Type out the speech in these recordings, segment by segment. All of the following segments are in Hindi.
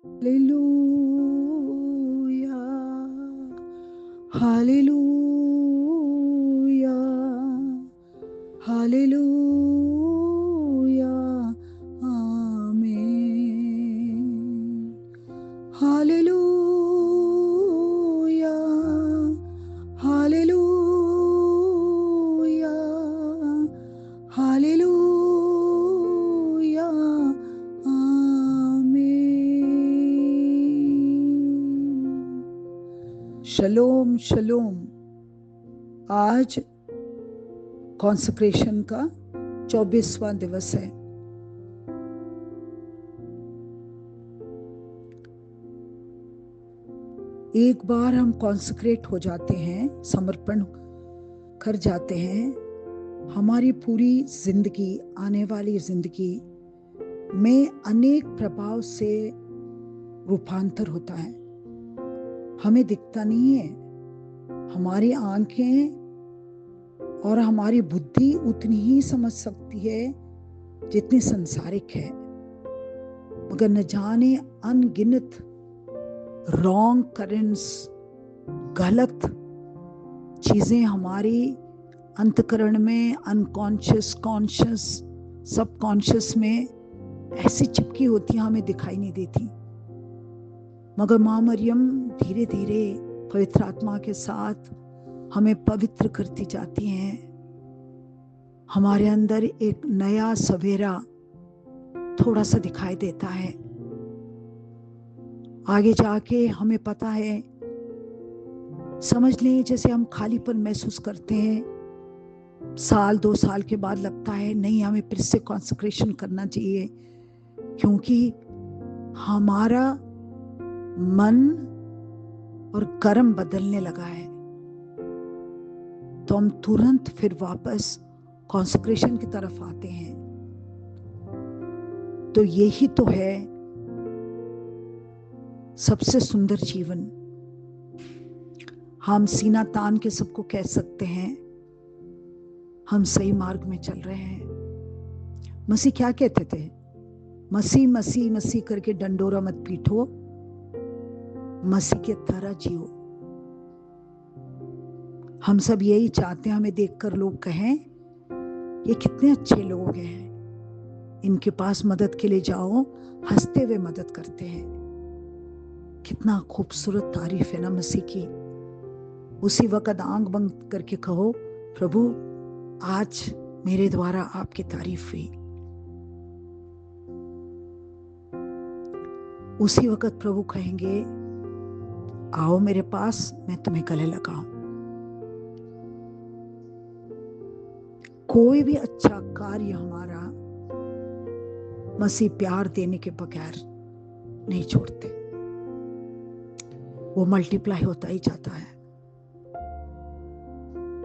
हालेलुया, हालेलुया, हालेलुया, आमीन। हालेलुया, हालेलुया, हालेलुया, आमीन। शलोम शलोम। आज कॉन्सेक्रेशन का 24वां दिवस है। एक बार हम कॉन्सेक्रेट हो जाते हैं, समर्पण कर जाते हैं, हमारी पूरी जिंदगी, आने वाली जिंदगी में अनेक प्रभाव से रूपांतर होता है। हमें दिखता नहीं है, हमारी आंखें और हमारी बुद्धि उतनी ही समझ सकती है जितनी संसारिक है, मगर न जाने अनगिनत रॉन्ग करेंट्स, गलत चीजें हमारी अंतकरण में, अनकॉन्शियस, कॉन्शियस, सबकॉन्शियस में ऐसी चिपकी होती है, हमें दिखाई नहीं देती। मगर माँ मरियम धीरे धीरे पवित्र आत्मा के साथ हमें पवित्र करती जाती हैं। हमारे अंदर एक नया सवेरा थोड़ा सा दिखाई देता है। आगे जाके हमें पता है, समझ लें जैसे हम खालीपन महसूस करते हैं, 1-2 साल के बाद लगता है नहीं, हमें फिर से कॉन्सेक्रेशन करना चाहिए, क्योंकि हमारा मन और कर्म बदलने लगा है। तो हम तुरंत फिर वापस कॉन्सेक्रेशन की तरफ आते हैं। तो यही तो है सबसे सुंदर जीवन। हम सीना तान के सबको कह सकते हैं हम सही मार्ग में चल रहे हैं। मसीह क्या कहते थे? मसीह मसीह मसीह करके डंडोरा मत पीटो, मसीह के तरह जियो। हम सब यही चाहते हैं, हमें देखकर लोग कहें ये कितने अच्छे लोग हैं, इनके पास मदद के लिए जाओ, हंसते हुए मदद करते हैं। कितना खूबसूरत तारीफ है ना मसीह की। उसी वक्त आंख बंद करके कहो, प्रभु आज मेरे द्वारा आपकी तारीफ हुई। उसी वक्त प्रभु कहेंगे, आओ मेरे पास, मैं तुम्हें गले लगाऊं। कोई भी अच्छा कार्य हमारा मसीह प्यार देने के बगैर नहीं छोड़ते, वो मल्टीप्लाई होता ही जाता है।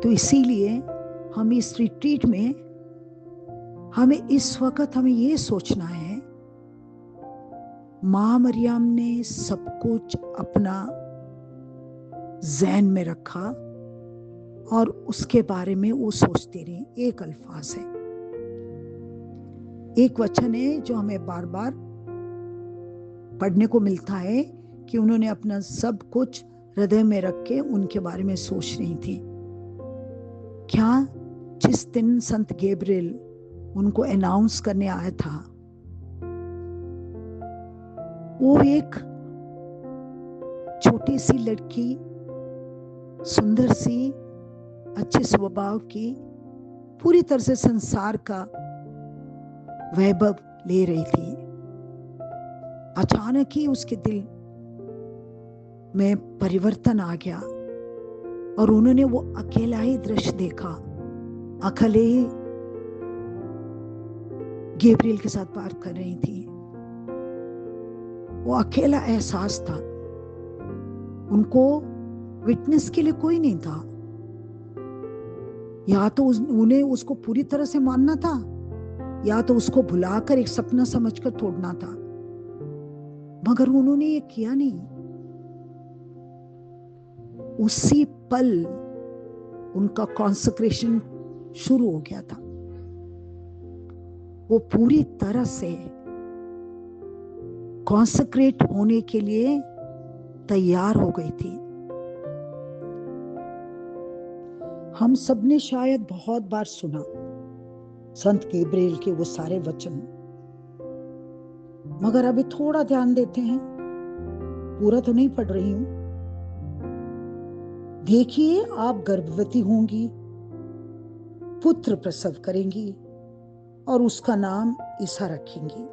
तो इसीलिए हम इस रिट्रीट में हमें इस वक्त हमें ये सोचना है, माँ मरियम ने सब कुछ अपना ज़हन में रखा और उसके बारे में वो सोचते रहे। एक अल्फाज है, एक वचन है जो हमें बार बार पढ़ने को मिलता है कि उन्होंने अपना सब कुछ हृदय में रख के उनके बारे में सोच रही थी। क्या जिस दिन संत गैब्रियल उनको अनाउंस करने आया था, वो एक छोटी सी लड़की, सुंदर सी, अच्छे स्वभाव की, पूरी तरह से संसार का वैभव ले रही थी। अचानक ही उसके दिल में परिवर्तन आ गया और उन्होंने वो अकेला ही दृश्य देखा। अकेले ही गैब्रियल के साथ बात कर रही थी। वो अकेला एहसास था, उनको विटनेस के लिए कोई नहीं था। या तो उन्हें उसको पूरी तरह से मानना था, या तो उसको भुलाकर एक सपना समझकर तोड़ना था, मगर उन्होंने ये किया नहीं। उसी पल उनका कॉन्सेक्रेशन शुरू हो गया था। वो पूरी तरह से कॉन्सेक्रेट होने के लिए तैयार हो गई थी। हम सबने शायद बहुत बार सुना संत गैब्रियल के वो सारे वचन, मगर अभी थोड़ा ध्यान देते हैं। पूरा तो नहीं पढ़ रही हूं। देखिए, आप गर्भवती होंगी, पुत्र प्रसव करेंगी और उसका नाम ईसा रखेंगी।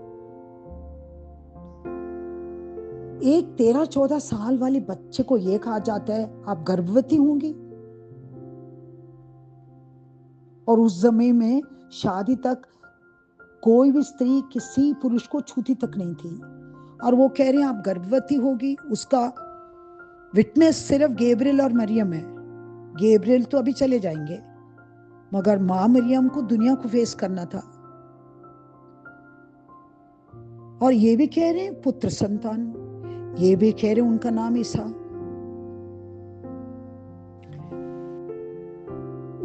एक 13-14 साल वाले बच्चे को यह कहा जाता है आप गर्भवती होंगी, और उस समय में शादी तक कोई भी स्त्री किसी पुरुष को छूती तक नहीं थी, और वो कह रहे हैं आप गर्भवती होगी। उसका विटनेस सिर्फ गैब्रियल और मरियम है। गैब्रियल तो अभी चले जाएंगे, मगर मां मरियम को दुनिया को फेस करना था। और ये भी कह रहे हैं पुत्र संतान, ये भी कह रहे हैं उनका नाम ईसा।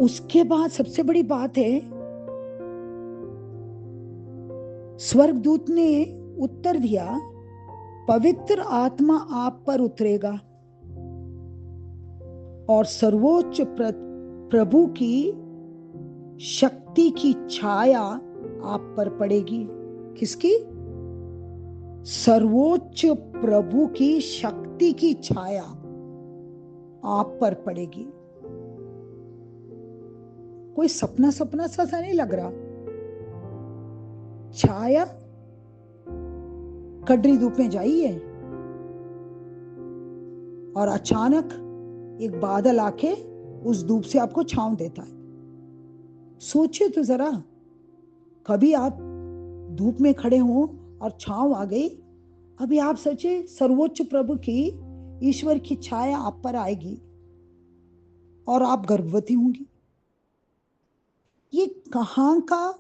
उसके बाद सबसे बड़ी बात है, स्वर्गदूत ने उत्तर दिया, पवित्र आत्मा आप पर उतरेगा और सर्वोच्च प्रभु की शक्ति की छाया आप पर पड़ेगी। किसकी? सर्वोच्च प्रभु की शक्ति की छाया आप पर पड़ेगी। कोई सपना सपना सा नहीं लग रहा। छाया कड़री धूप में जाइए और अचानक एक बादल आके उस धूप से आपको छांव देता है। सोचिए तो जरा, कभी आप धूप में खड़े हो और छांव आ गई। अभी आप सोचिए, सर्वोच्च प्रभु की, ईश्वर की छाया आप पर आएगी और आप गर्भवती होंगी। ये कहां का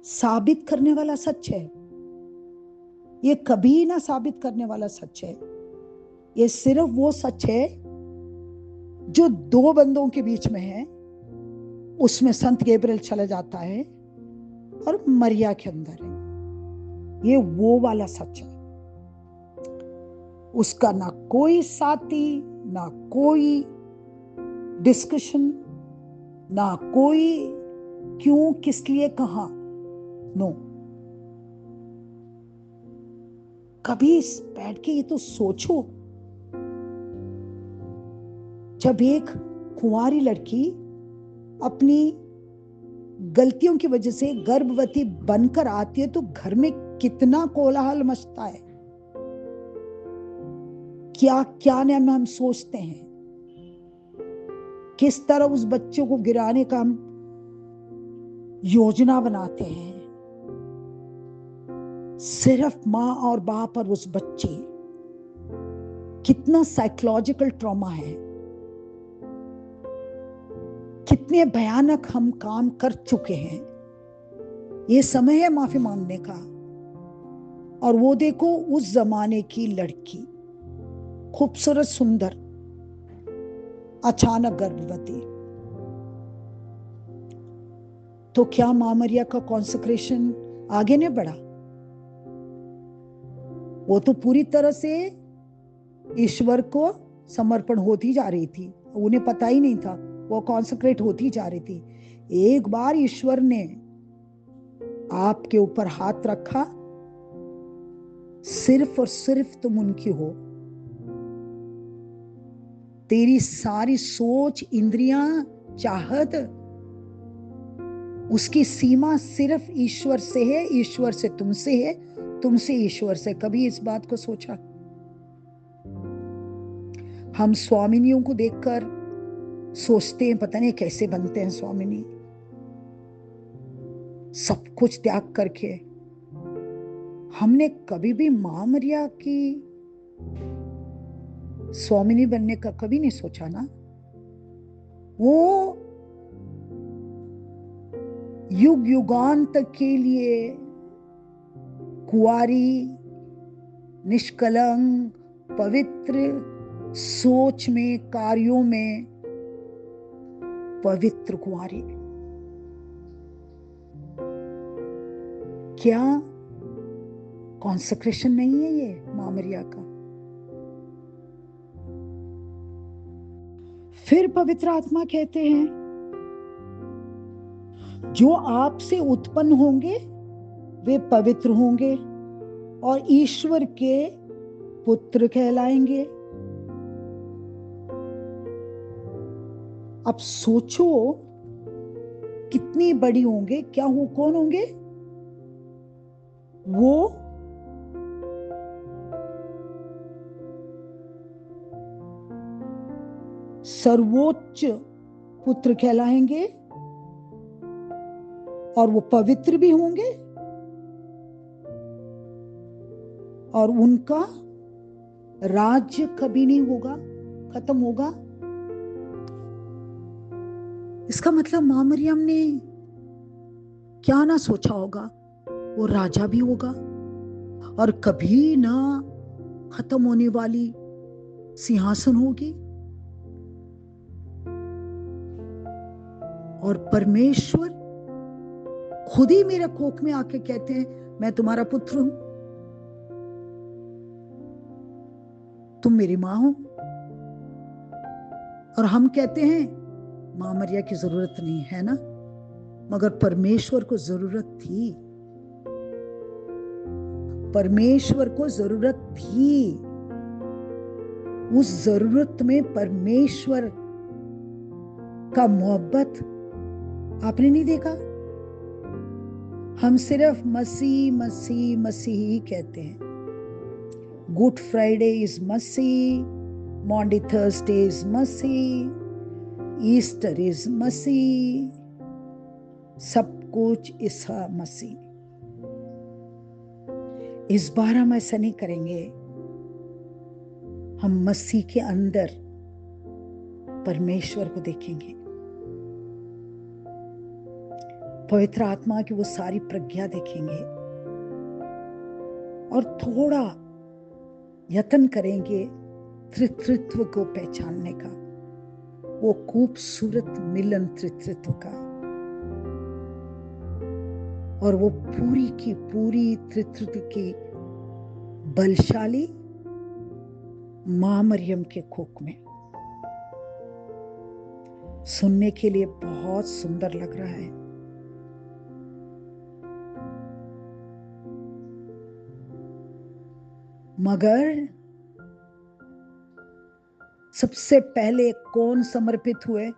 साबित करने वाला सच है? ये कभी ना साबित करने वाला सच है। ये सिर्फ वो सच है जो दो बंदों के बीच में है। उसमें संत गैब्रियल चला जाता है और मरिया के अंदर है। ये वो वाला सच है। उसका ना कोई साथी, ना कोई डिस्कशन, ना कोई क्यों, किस लिए, कहां, नो। कभी बैठ के ये तो सोचो, जब एक कुंवारी लड़की अपनी गलतियों की वजह से गर्भवती बनकर आती है तो घर में कितना कोलाहल मचता है। क्या क्या नाम हम सोचते हैं, किस तरह उस बच्चे को गिराने का हम योजना बनाते हैं। सिर्फ मां और बाप और उस बच्चे, कितना साइकोलॉजिकल ट्रॉमा है, कितने भयानक हम काम कर चुके हैं। ये समय है माफी मांगने का। और वो देखो, उस जमाने की लड़की, खूबसूरत, सुंदर, अचानक गर्भवती। तो क्या मां मरिया का कॉन्सेक्रेशन आगे नहीं बढ़ा? वो तो पूरी तरह से ईश्वर को समर्पण होती जा रही थी। उन्हें पता ही नहीं था, वो कॉन्सेक्रेट होती जा रही थी। एक बार ईश्वर ने आपके ऊपर हाथ रखा, सिर्फ और सिर्फ तुम उनकी हो। तेरी सारी सोच, इंद्रियां, चाहत, उसकी सीमा सिर्फ ईश्वर से है, ईश्वर से तुमसे है, तुमसे ईश्वर से। कभी इस बात को सोचा? हम स्वामिनियों को देखकर सोचते हैं पता नहीं कैसे बनते हैं स्वामिनी, सब कुछ त्याग करके। हमने कभी भी मां मरिया की स्वामिनी बनने का कभी नहीं सोचा ना। वो युग युगांत के लिए कुंवारी, निष्कलंक, पवित्र, सोच में, कार्यों में पवित्र कुंवारी। क्या कॉन्सेक्रेशन नहीं है ये मां मरिया का? फिर पवित्र आत्मा कहते हैं, जो आपसे उत्पन्न होंगे वे पवित्र होंगे और ईश्वर के पुत्र कहलाएंगे। अब सोचो कितनी बड़ी होंगे, क्या हो, कौन होंगे वो? सर्वोच्च पुत्र कहलाएंगे और वो पवित्र भी होंगे और उनका राज्य कभी नहीं होगा, खत्म होगा। इसका मतलब मां मरियम ने क्या ना सोचा होगा, वो राजा भी होगा और कभी ना खत्म होने वाली सिंहासन होगी। और परमेश्वर खुद ही मेरे कोख में आके कहते हैं, मैं तुम्हारा पुत्र हूं, तुम मेरी मां हो। और हम कहते हैं मां मरिया की जरूरत नहीं है ना, मगर परमेश्वर को जरूरत थी, परमेश्वर को जरूरत थी। उस जरूरत में परमेश्वर का मोहब्बत आपने नहीं देखा? हम सिर्फ मसीह मसीह मसीह ही कहते हैं। गुड फ्राइडे इज मसीह, मॉन्डी थर्सडे इज मसीह, ईस्टर इज मसीह, सब कुछ ईसा मसीह। इस बार हम ऐसा नहीं करेंगे। हम मसीह के अंदर परमेश्वर को देखेंगे, पवित्र आत्मा की वो सारी प्रज्ञा देखेंगे और थोड़ा यत्न करेंगे त्रित्व को पहचानने का, वो खूबसूरत मिलन त्रित्व का। और वो पूरी की पूरी त्रित्व की बलशाली मां मरियम के कोख में। सुनने के लिए बहुत सुंदर लग रहा है। मगर सबसे पहले कौन समर्पित हुए?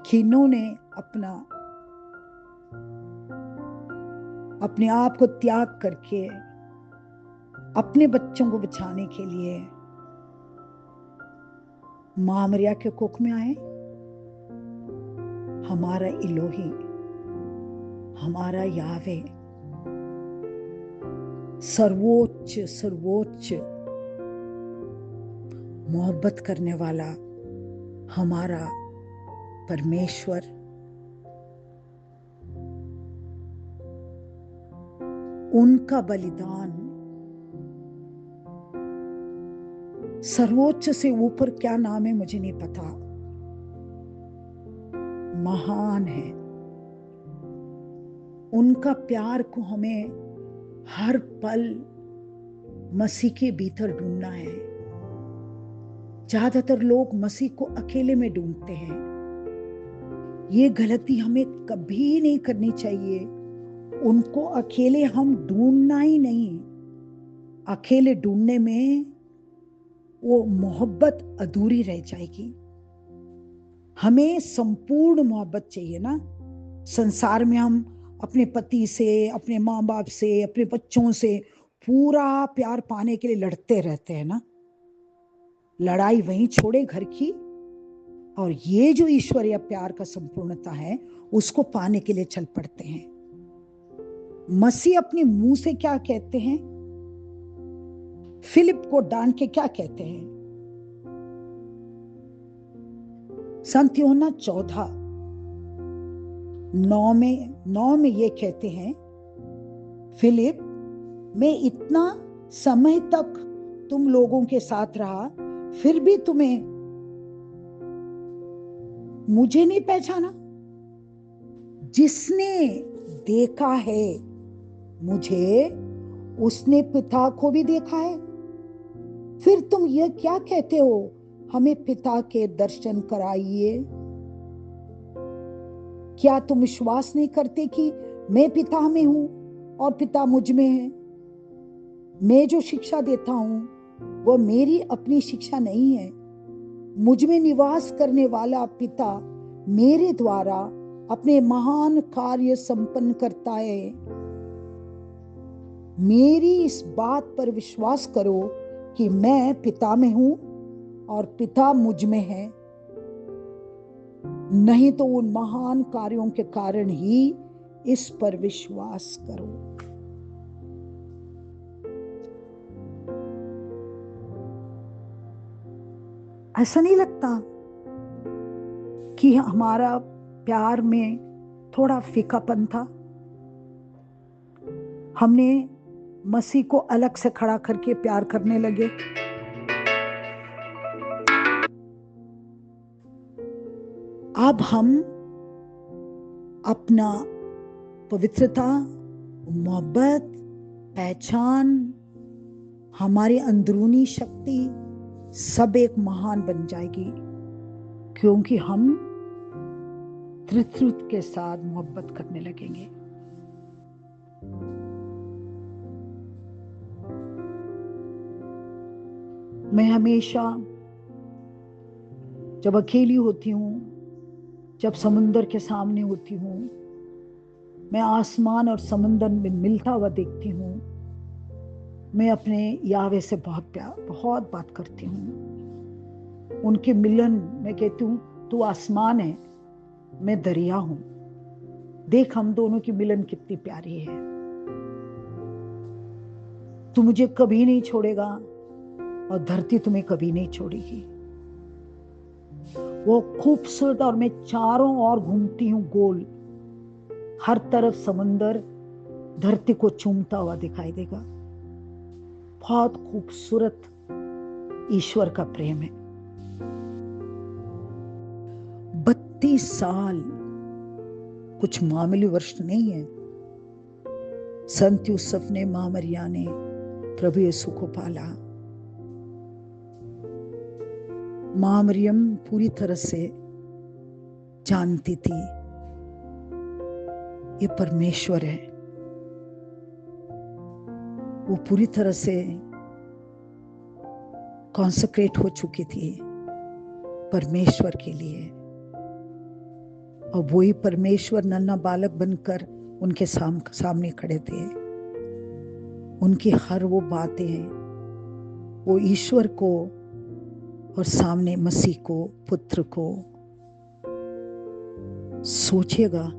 किन्होंने अपने आप को त्याग करके अपने बच्चों को बचाने के लिए मां मरिया के कोख में आए? हमारा इलोही, हमारा यावे, सर्वोच्च सर्वोच्च मोहब्बत करने वाला हमारा परमेश्वर उनका बलिदान सर्वोच्च से ऊपर क्या नाम है मुझे नहीं पता, महान है। उनका प्यार को हमें हर पल मसीह के भीतर ढूंढना है। ज्यादातर लोग मसीह को अकेले में ढूंढते हैं। ये गलती हमें कभी नहीं करनी चाहिए। उनको अकेले हम ढूंढना ही नहीं। अकेले ढूंढने में वो मोहब्बत अधूरी रह जाएगी। हमें संपूर्ण मोहब्बत चाहिए ना। संसार में हम अपने पति से, अपने माँ बाप से, अपने बच्चों से पूरा प्यार पाने के लिए लड़ते रहते हैं ना। लड़ाई वहीं छोड़े घर की, और ये जो ईश्वरीय प्यार का संपूर्णता है उसको पाने के लिए चल पड़ते हैं। मसीह अपने मुंह से क्या कहते हैं? फिलिप को डांट के क्या कहते हैं? संत यूहन्ना 14:9 में ये कहते हैं, फिलिप, मैं इतना समय तक तुम लोगों के साथ रहा, फिर भी तुम्हें मुझे नहीं पहचाना? जिसने देखा है मुझे, उसने पिता को भी देखा है। फिर तुम यह क्या कहते हो, हमें पिता के दर्शन कराइए? क्या तुम विश्वास नहीं करते कि मैं पिता में हूं और पिता मुझ में है? मैं जो शिक्षा देता हूं वह मेरी अपनी शिक्षा नहीं है। मुझ में निवास करने वाला पिता मेरे द्वारा अपने महान कार्य संपन्न करता है। मेरी इस बात पर विश्वास करो कि मैं पिता में हूं और पिता मुझ में है, नहीं तो उन महान कार्यों के कारण ही इस पर विश्वास करो। ऐसा नहीं लगता कि हमारा प्यार में थोड़ा फीकापन था? हमने मसीह को अलग से खड़ा करके प्यार करने लगे। अब हम अपना पवित्रता, मोहब्बत, पहचान, हमारी अंदरूनी शक्ति सब एक महान बन जाएगी, क्योंकि हम त्रित्व के साथ मोहब्बत करने लगेंगे। मैं हमेशा जब अकेली होती हूँ, जब समुंदर के सामने होती हूँ, मैं आसमान और समुंदर में मिलता हुआ देखती हूँ, मैं अपने यावे से बहुत बात करती हूँ। उनके मिलन में कहती हूँ, तू आसमान है, मैं दरिया हूं, देख हम दोनों की मिलन कितनी प्यारी है। तू मुझे कभी नहीं छोड़ेगा और धरती तुम्हें कभी नहीं छोड़ेगी। वो खूबसूरत, और मैं चारों ओर घूमती हूँ गोल, हर तरफ समंदर धरती को चूमता हुआ दिखाई देगा। बहुत खूबसूरत ईश्वर का प्रेम है। 32 साल कुछ मामूली वर्ष नहीं है। संत यूसुफ ने, मां मरिया ने प्रभु यीशु को पाला। मां मरियम पूरी तरह से जानती थी ये परमेश्वर है। वो पूरी तरह से कॉन्सेक्रेट हो चुकी थी परमेश्वर के लिए, और वही परमेश्वर नन्हा बालक बनकर उनके सामने खड़े थे। उनकी हर वो बातें वो ईश्वर को और सामने मसीह को, पुत्र को, सोचेगा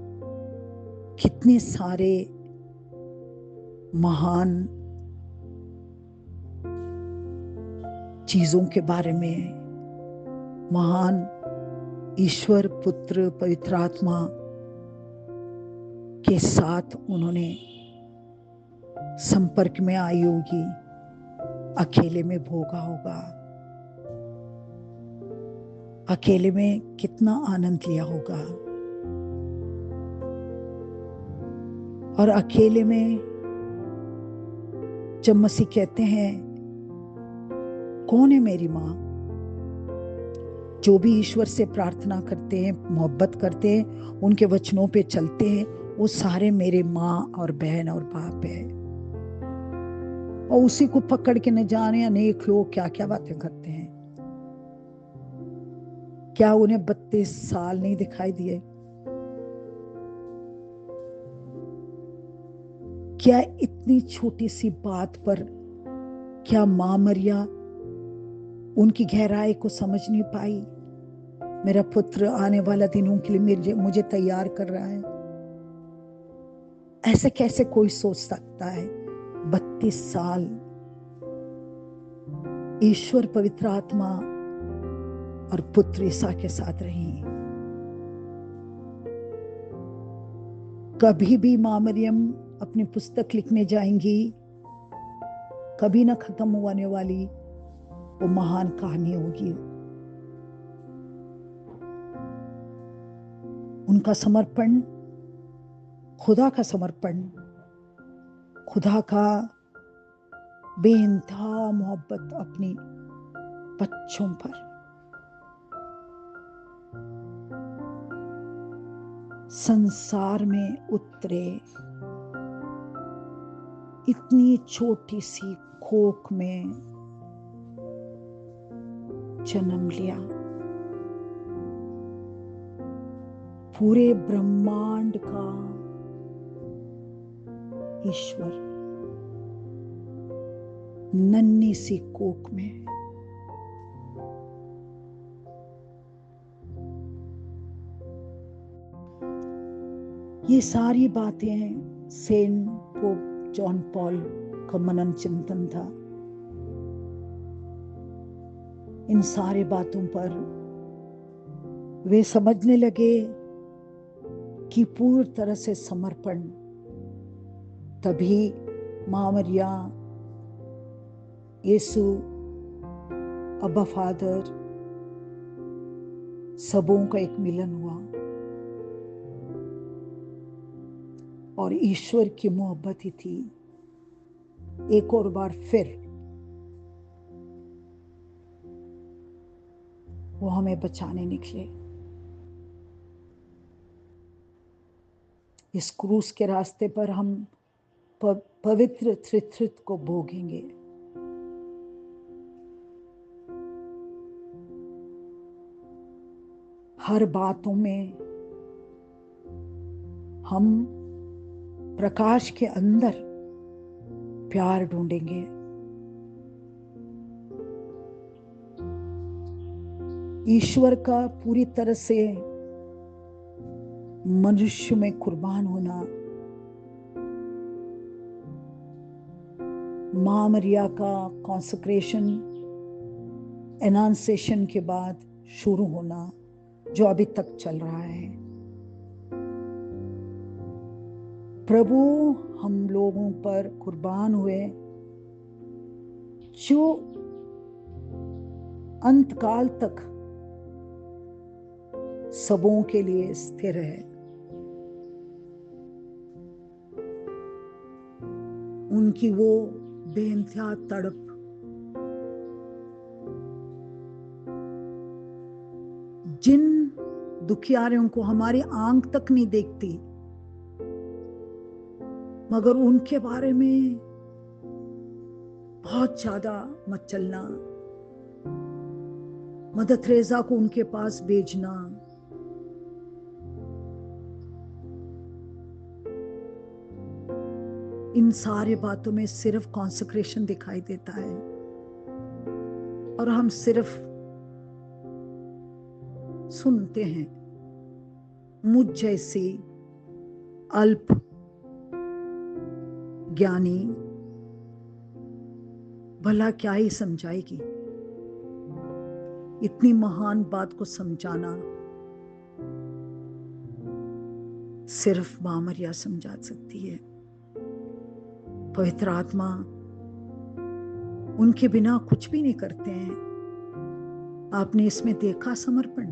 कितने सारे महान चीजों के बारे में, महान ईश्वर, पुत्र, पवित्र आत्मा के साथ उन्होंने संपर्क में आई होगी, अकेले में भोगा होगा, अकेले में कितना आनंद लिया होगा, और अकेले में जब मसीह कहते हैं कौन है मेरी मां, जो भी ईश्वर से प्रार्थना करते हैं, मोहब्बत करते हैं, उनके वचनों पे चलते हैं, वो सारे मेरे मां और बहन और बाप है। और उसी को पकड़ के न जाने अनेक लोग क्या क्या बातें करते हैं। क्या उन्हें 32 साल नहीं दिखाई दिए? क्या इतनी छोटी सी बात पर क्या मां मरिया उनकी गहराई को समझ नहीं पाई? मेरा पुत्र आने वाला दिनों के लिए मुझे तैयार कर रहा है। ऐसे कैसे कोई सोच सकता है? 32 साल ईश्वर, पवित्र आत्मा और पुत्र ईसा के साथ रही। कभी भी मां मरियम अपनी पुस्तक लिखने जाएंगी, कभी ना खत्म होने वाली वो महान कहानी होगी। उनका समर्पण खुदा का समर्पण, खुदा का बेइंतहा मोहब्बत अपनी बच्चों पर। संसार में उतरे, इतनी छोटी सी खोख में जन्म लिया। पूरे ब्रह्मांड का ईश्वर नन्ही सी कोख में। ये सारी बातें सेंट पोप जॉन पॉल का मनन चिंतन था। इन सारे बातों पर वे समझने लगे कि पूरी तरह से समर्पण, तभी मां मरिया, यीशु, अब्बा फादर, सबों का एक मिलन हुआ और ईश्वर की मोहब्बत ही थी। एक और बार फिर वो हमें बचाने निकले। इस क्रूस के रास्ते पर हम पवित्र त्रित्व को भोगेंगे। हर बातों में हम प्रकाश के अंदर प्यार ढूंढेंगे। ईश्वर का पूरी तरह से मनुष्य में कुर्बान होना मां मरिया का कॉन्सेक्रेशन, एनांसेशन के बाद शुरू होना, जो अभी तक चल रहा है। प्रभु हम लोगों पर कुर्बान हुए, जो अंतकाल तक सबों के लिए स्थिर है। उनकी वो बेइंतहा तड़प, जिन दुखियारों को हमारी आंख तक नहीं देखती, मगर उनके बारे में बहुत ज्यादा मचलना, मदर तेरेसा को उनके पास भेजना, इन सारे बातों में सिर्फ कॉन्सेक्रेशन दिखाई देता है और हम सिर्फ सुनते हैं। मुझ जैसी अल्प ज्ञानी भला क्या ही समझाएगी। इतनी महान बात को समझाना सिर्फ मां मरिया समझा सकती है। पवित्र आत्मा उनके बिना कुछ भी नहीं करते हैं। आपने इसमें देखा समर्पण।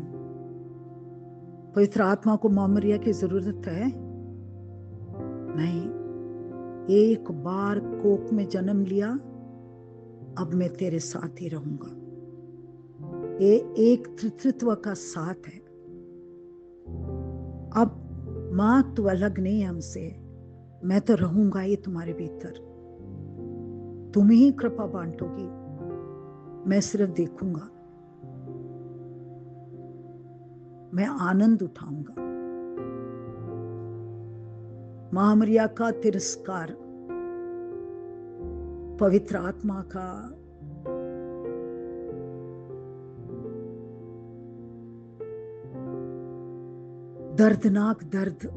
पवित्र आत्मा को मां मरिया की जरूरत है नहीं। एक बार कोख में जन्म लिया, अब मैं तेरे साथ ही रहूंगा। ये एक त्रित्व का साथ है। अब मां तू अलग नहीं है हमसे, मैं तो रहूंगा ही तुम्हारे भीतर। तुम ही कृपा बांटोगी, मैं सिर्फ देखूंगा, मैं आनंद उठाऊंगा। मां मरिया का तिरस्कार पवित्र आत्मा का दर्दनाक दर्द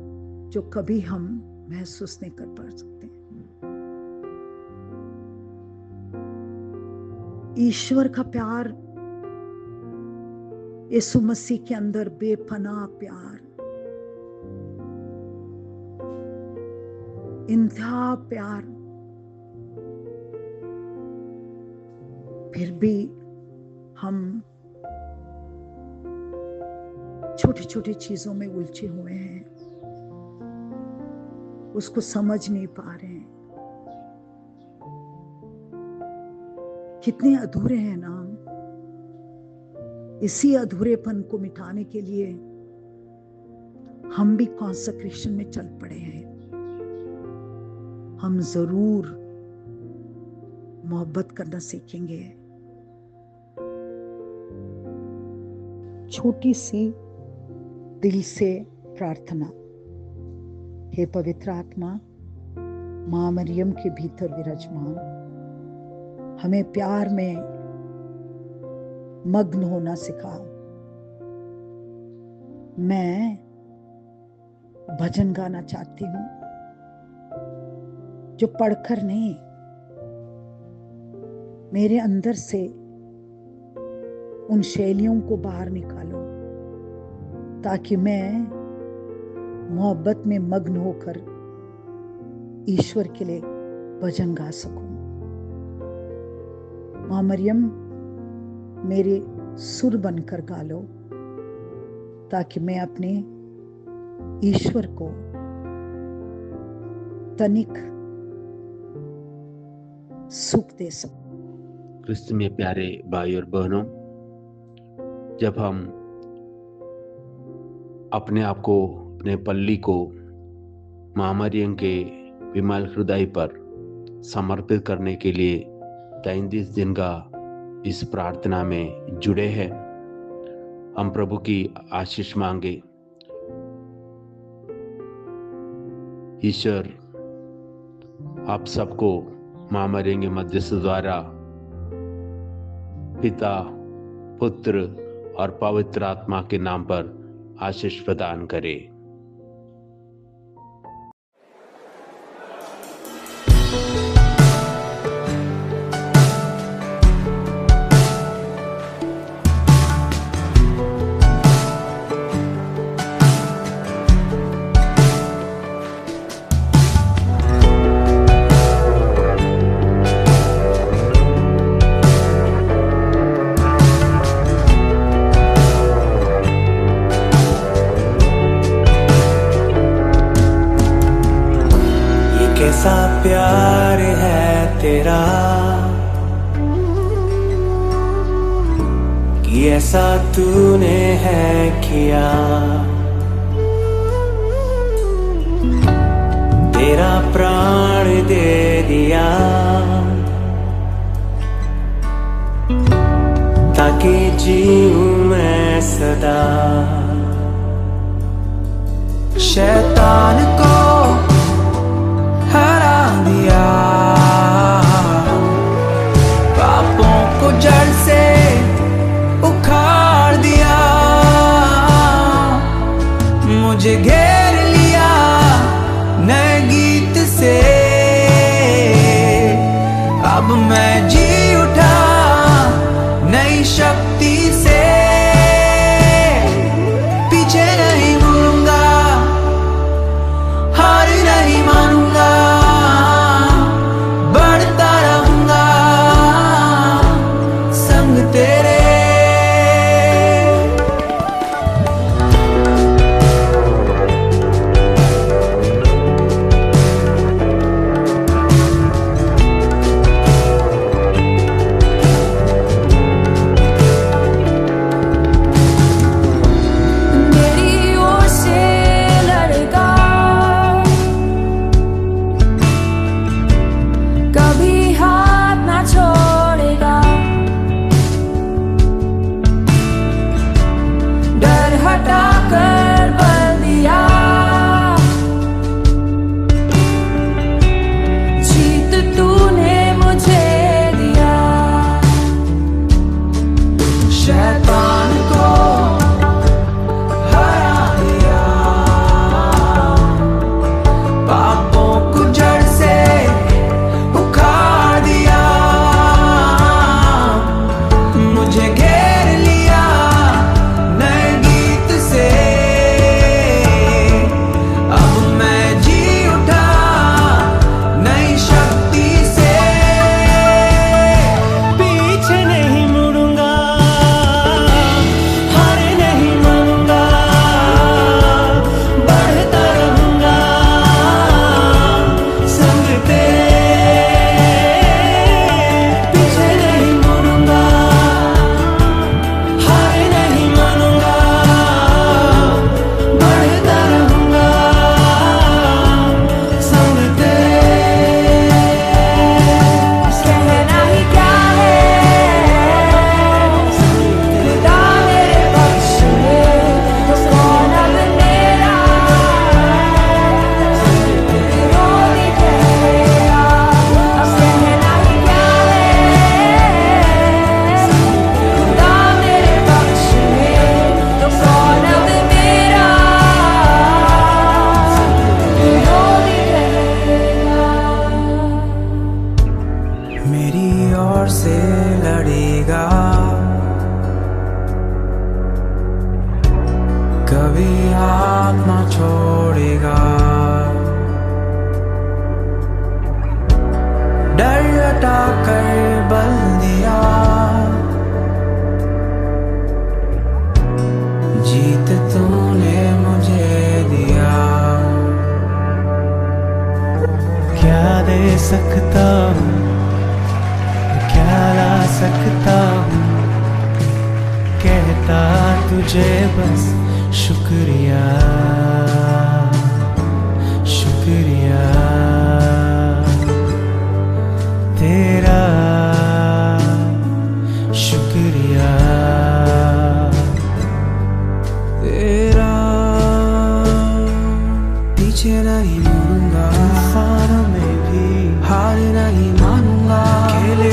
जो कभी हम महसूस नहीं कर पा सकते। ईश्वर का प्यार, यीशु मसीह के अंदर बेपनाह प्यार, इंतहा प्यार, फिर भी हम छोटी छोटी चीजों में उलझे हुए हैं। उसको समझ नहीं पा रहे हैं। कितने अधूरे हैं ना हम। इसी अधूरेपन को मिटाने के लिए हम भी कॉन्सेक्रेशन में चल पड़े हैं। हम जरूर मोहब्बत करना सीखेंगे। छोटी सी दिल से प्रार्थना। हे पवित्र आत्मा, मां मरियम के भीतर विराजमान, हमें प्यार में मग्न होना सिखा। मैं भजन गाना चाहती हूं, जो पढ़कर नहीं, मेरे अंदर से उन शैलियों को बाहर निकालो, ताकि मैं मोहब्बत में मग्न होकर ईश्वर के लिए भजन गा सकूं। मां मरियम, मेरे सुर बनकर गा लो, ताकि मैं अपने ईश्वर को तनिक सुख दे सकूं। क्रिस्त में प्यारे भाई और बहनों, जब हम अपने आप को, अपने पल्ली को मां मरियम के विमल हृदय पर समर्पित करने के लिए 33 दिन का इस प्रार्थना में जुड़े हैं, हम प्रभु की आशीष मांगे। ईश्वर आप सबको मां मरियम के मध्यस्थ द्वारा पिता, पुत्र और पवित्र आत्मा के नाम पर आशीष प्रदान करे। कैसा प्यार है तेरा कि ऐसा तूने है किया। तेरा प्राण दे दिया ताकि जीऊं मैं सदा। शैतान को हरा दिया, पापों को जड़ से उखाड़ दिया। मुझे घेर लिया नए गीत से, अब मैं जी उठा नई शक्ति से। पीछे नहीं मुड़ूंगा, सकता हूँ, क्या ला सकता हूँ, कहता तुझे बस शुक्रिया, शुक्रिया तेरा, शुक्रिया तेरा। पीछे नहीं मुड़ूंगा, तूफानों में भी हार नहीं मानूंगा, अकेले